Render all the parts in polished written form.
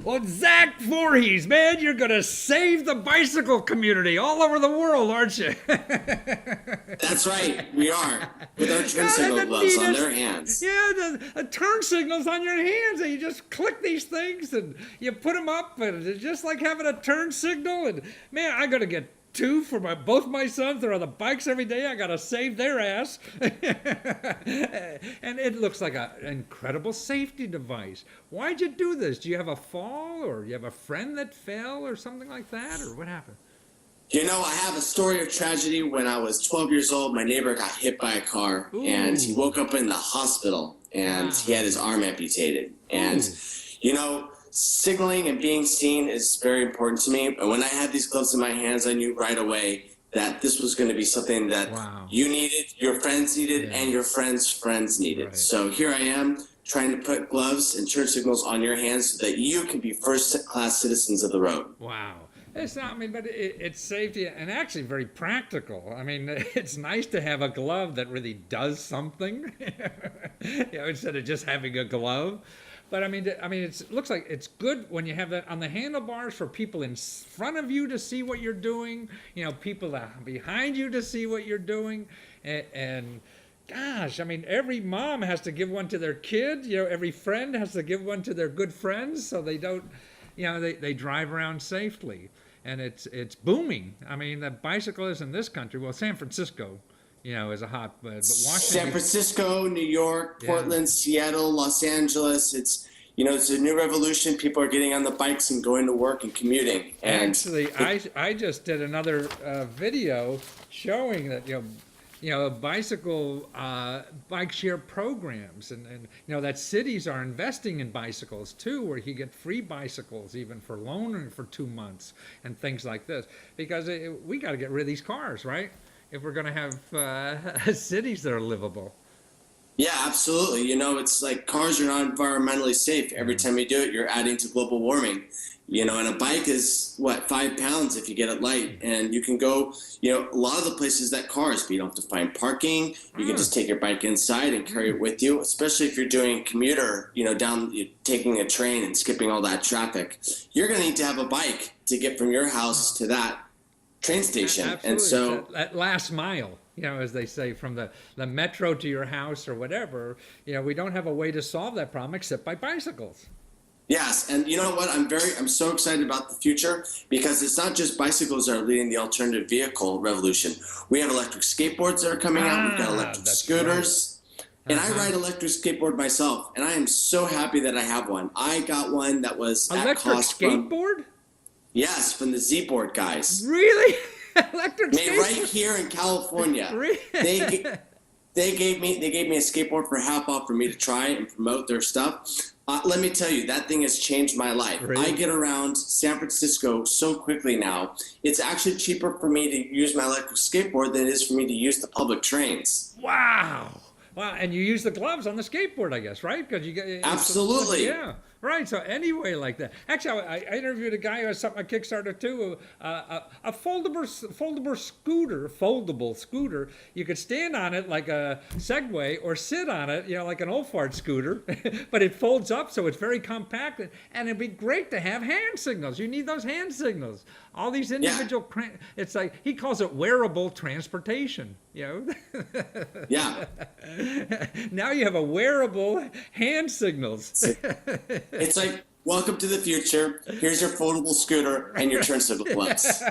Well, Zach Voorhees, man, you're going to save the bicycle community all over the world, aren't you? That's right, we are. With our turn God, signal the gloves on neatest, their hands. yeah, the turn signals on your hands, and you just click these things and you put them up, and it's just like having a turn signal. And man, I got to get two for both my sons. They're on the bikes every day. I got to save their ass. And it looks like an incredible safety device. Why'd you do this? Do you have a fall, or you have a friend that fell, or something like that, or what happened? You know, I have a story of tragedy. When I was 12 years old, my neighbor got hit by a car, and he Ooh, woke up in the hospital, and he had wow. his arm amputated. And, Ooh, you know, signaling and being seen is very important to me. And when I had these gloves in my hands, I knew right away that this was going to be something that wow. you needed, your friends needed, Yeah, and your friends' friends needed. right. So here I am, trying to put gloves and turn signals on your hands so that you can be first-class citizens of the road. Wow. It's not, I mean, but it's safety and actually very practical. I mean, it's nice to have a glove that really does something, instead of just having a glove. But it looks like it's good when you have that on the handlebars for people in front of you to see what you're doing, people behind you to see what you're doing. And gosh, I mean, every mom has to give one to their kid, every friend has to give one to their good friends so they don't, they drive around safely. And it's booming. I mean, the bicyclists in this country, well, San Francisco, is a hotbed, but San Washington, Francisco, New York, yeah. Portland, Seattle, Los Angeles. It's a new revolution. People are getting on the bikes and going to work and commuting. And Actually, I just did another video showing that bicycle bike share programs, and that cities are investing in bicycles too, where you get free bicycles even for loaning for 2 months and things like this, because we got to get rid of these cars, right? If we're going to have cities that are livable. yeah, absolutely. It's like cars are not environmentally safe. Every time you do it, you're adding to global warming. And a bike is, 5 pounds if you get it light. And you can go, a lot of the places that cars, but you don't have to find parking. You can just take your bike inside and carry it with you, especially if you're doing a commuter, taking a train and skipping all that traffic. You're going to need to have a bike to get from your house to that train station. Absolutely. And so that last mile, as they say, from the metro to your house or whatever, we don't have a way to solve that problem except by bicycles. yes, and you know what? I'm so excited about the future because it's not just bicycles that are leading the alternative vehicle revolution. We have electric skateboards that are coming out. We've got electric That's scooters. right. And I ride electric skateboard myself, and I am so happy that I have one. I got one that was at Electric cost from, skateboard? yes, from the Z-Board guys. Really? Electric Made right skateboard? here in California. Really? They gave me a skateboard for half off for me to try and promote their stuff. Let me tell you, that thing has changed my life. Really? I get around San Francisco so quickly now. It's actually cheaper for me to use my electric skateboard than it is for me to use the public trains. Wow. Wow, and you use the gloves on the skateboard, I guess, right? Because you get Absolutely. yeah, right. So anyway, like that. Actually, I interviewed a guy who has something on Kickstarter too, a foldable scooter. You could stand on it like a Segway, or sit on it, like an old fart scooter, but it folds up, so it's very compact, and it'd be great to have hand signals. You need those hand signals. All these individual, it's like he calls it wearable transportation. Yeah. Now you have a wearable hand signals. It's like, welcome to the future. Here's your foldable scooter and your turn signal gloves.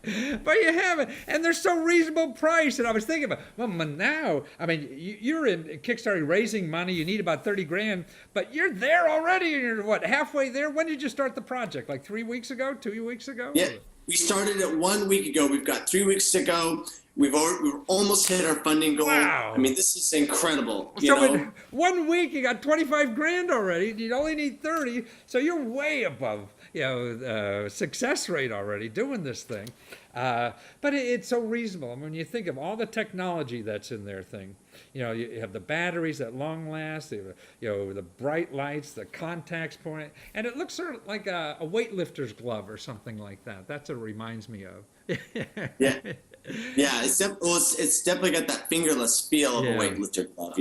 But you have it, and they're so reasonable price. And I was thinking about, well, now, I mean, you're in Kickstarter raising money. You need about 30 grand, but you're there already, and you're halfway there. When did you start the project? Like 3 weeks ago, 2 weeks ago? Yeah, we started it 1 week ago. We've got 3 weeks to go. We've almost hit our funding goal. Wow. I mean, this is incredible. So in 1 week, you got 25 grand already. You only need 30, so you're way above success rate already doing this thing. But it's so reasonable. I mean, when you think of all the technology that's in their thing, you have the batteries that long last, the bright lights, the contacts point, and it looks sort of like a weightlifter's glove or something like that. That's what it reminds me of. Yeah. Yeah, it's definitely got that fingerless feel of a weightlifter glove,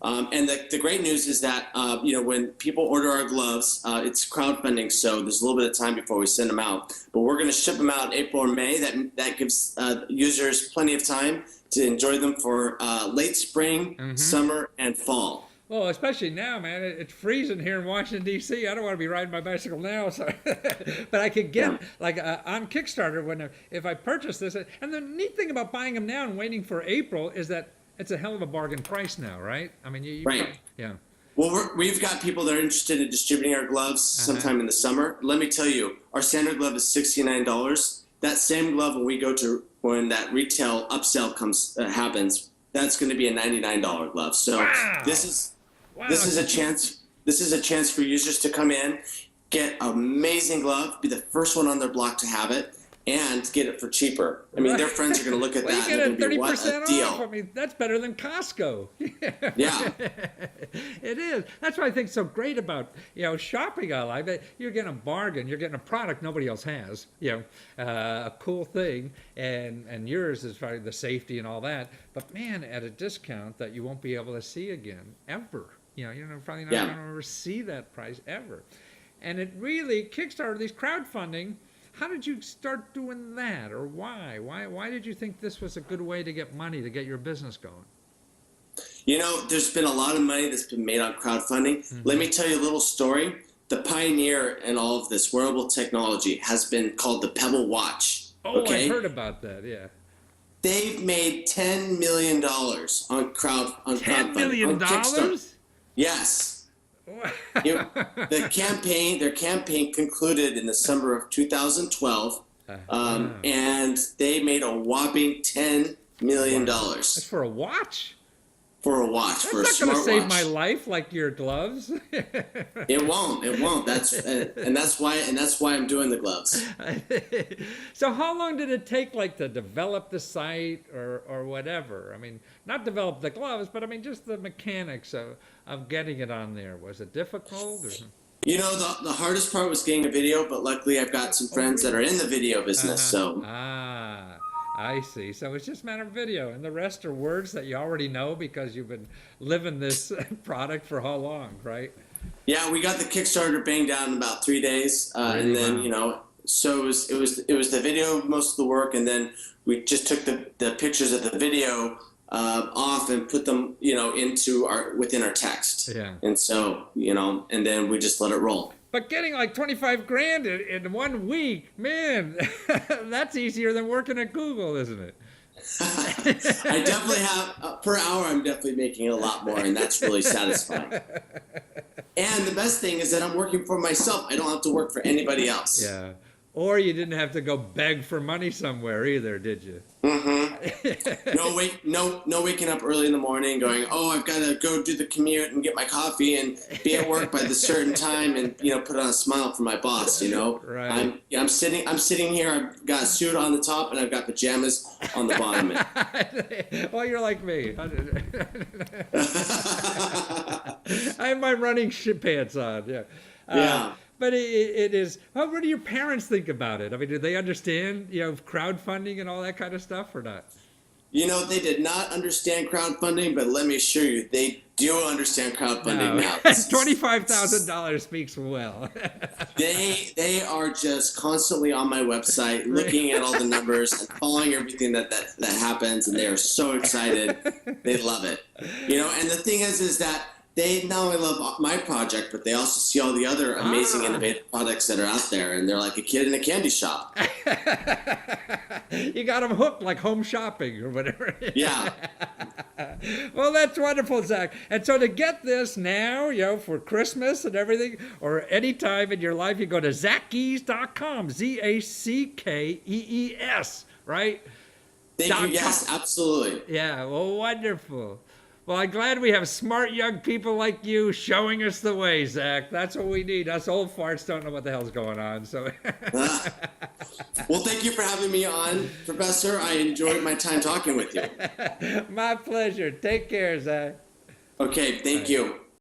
And the great news is that, when people order our gloves, it's crowdfunding, so there's a little bit of time before we send them out. But we're going to ship them out in April or May. That gives users plenty of time to enjoy them for late spring, summer, and fall. Well, especially now, man, it's freezing here in Washington, D.C. I don't want to be riding my bicycle now, so but I could get on Kickstarter if I purchase this. And the neat thing about buying them now and waiting for April is that it's a hell of a bargain price now, right? I mean, right. Yeah. Well, we've got people that are interested in distributing our gloves sometime in the summer. Let me tell you, our standard glove is $69. That same glove, when that retail upsell happens, that's going to be a $99 glove. So this is a chance. This is a chance for users to come in, get an amazing glove, be the first one on their block to have it, and get it for cheaper. I mean, their friends are going to look at that and they're going to be, what a deal. Off. I mean, that's better than Costco. Yeah. It is. That's what I think is so great about, shopping online. You're getting a bargain. You're getting a product nobody else has, a cool thing. And yours is probably the safety and all that. But, man, at a discount that you won't be able to see again, ever. You're probably not going to ever see that price ever. And it really, Kickstarter, these crowdfunding, how did you start doing that, or why? Why did you think this was a good way to get money, to get your business going? There's been a lot of money that's been made on crowdfunding. Let me tell you a little story. The pioneer in all of this wearable technology has been called the Pebble Watch. Oh, okay? I heard about that, yeah. They've made $10 million on crowdfunding. $10 million? Yes. Their campaign concluded in the summer of 2012, and they made a whopping $10 million. That's for a watch? For a watch, That's for a not going to smartwatch. save my life like your gloves. It won't. That's why I'm doing the gloves. So how long did it take, to develop the site or whatever? I mean, not develop the gloves, but I mean just the mechanics of getting it on there. Was it difficult? Or? The hardest part was getting a video, but luckily I've got some friends that are in the video business. So. I see. So it's just a matter of video, and the rest are words that you already know because you've been living this product for how long, right? Yeah, we got the Kickstarter banged down in about 3 days, and then so it was the video most of the work, and then we just took the pictures of the video off and put them into within our text. Yeah. And so and then we just let it roll. But getting $25,000 in 1 week, man, that's easier than working at Google, isn't it? I definitely have, per hour, I'm definitely making a lot more, and that's really satisfying. And the best thing is that I'm working for myself. I don't have to work for anybody else. Yeah. Or you didn't have to go beg for money somewhere either, did you? No waking up early in the morning going, I've got to go do the commute and get my coffee and be at work by the certain time and put on a smile for my boss. Right. I'm sitting here. I've got a suit on the top and I've got pajamas on the bottom. Well, you're like me. I have my running pants on. Yeah. Yeah. But it is. What do your parents think about it? I mean, do they understand, crowdfunding and all that kind of stuff, or not? They did not understand crowdfunding, but let me assure you, they do understand crowdfunding now. $25,000 speaks well. They are just constantly on my website, looking at all the numbers and following everything that happens, and they are so excited. They love it. And the thing is that they not only love my project, but they also see all the other amazing, innovative products that are out there, and they're like a kid in a candy shop. You got them hooked, like home shopping or whatever. Yeah. Well, that's wonderful, Zach. And so to get this now, for Christmas and everything, or any time in your life, you go to zackees.com, ZACKEES, right? Thank you. Yes, absolutely. Yeah, well, wonderful. Well, I'm glad we have smart young people like you showing us the way, Zach. That's what we need. Us old farts don't know what the hell's going on. So. Well, thank you for having me on, Professor. I enjoyed my time talking with you. My pleasure. Take care, Zach. Okay, thank you.